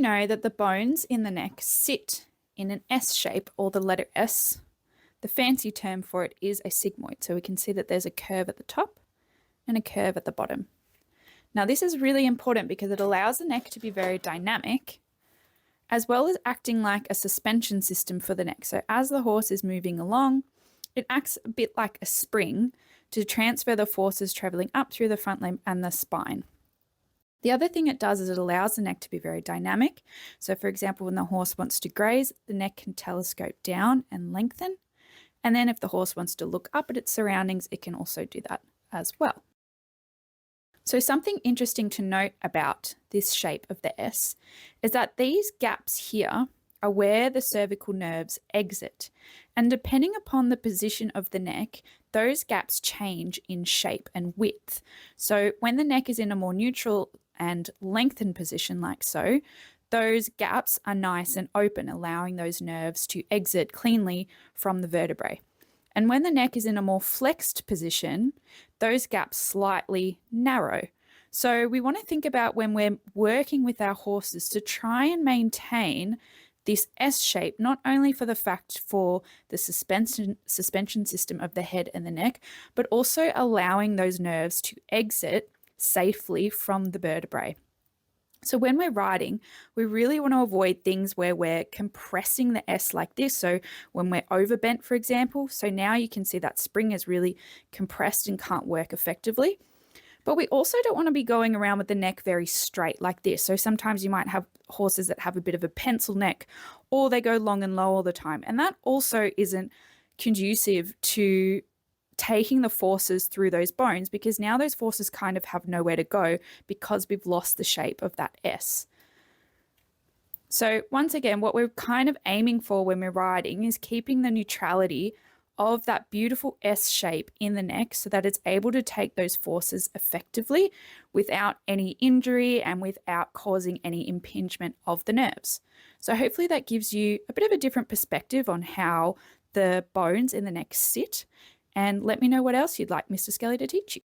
know that the bones in the neck sit in an S shape, or the letter S. The fancy term for it is a sigmoid. So we can see that there's a curve at the top and a curve at the bottom. Now this is really important because it allows the neck to be very dynamic, as well as acting like a suspension system for the neck. So as the horse is moving along, it acts a bit like a spring to transfer the forces traveling up through the front limb and the spine. The other thing it does is it allows the neck to be very dynamic. So for example, when the horse wants to graze, the neck can telescope down and lengthen. And then if the horse wants to look up at its surroundings, it can also do that as well. So something interesting to note about this shape of the S is that these gaps here are where the cervical nerves exit. And depending upon the position of the neck, those gaps change in shape and width. So when the neck is in a more neutral and lengthened position like so, those gaps are nice and open, allowing those nerves to exit cleanly from the vertebrae. And when the neck is in a more flexed position, those gaps slightly narrow. So we want to think about when we're working with our horses to try and maintain this S shape, not only for the fact for the suspension system of the head and the neck, but also allowing those nerves to exit safely from the vertebrae. So when we're riding, we really want to avoid things where we're compressing the S like this. So when we're overbent, for example, so now you can see that spring is really compressed and can't work effectively. But we also don't want to be going around with the neck very straight like this. So sometimes you might have horses that have a bit of a pencil neck, or they go long and low all the time. And that also isn't conducive to taking the forces through those bones, because now those forces kind of have nowhere to go because we've lost the shape of that S. So once again, what we're kind of aiming for when we're riding is keeping the neutrality of that beautiful S shape in the neck so that it's able to take those forces effectively without any injury and without causing any impingement of the nerves. So hopefully that gives you a bit of a different perspective on how the bones in the neck sit. And let me know what else you'd like Mr. Skelly to teach you.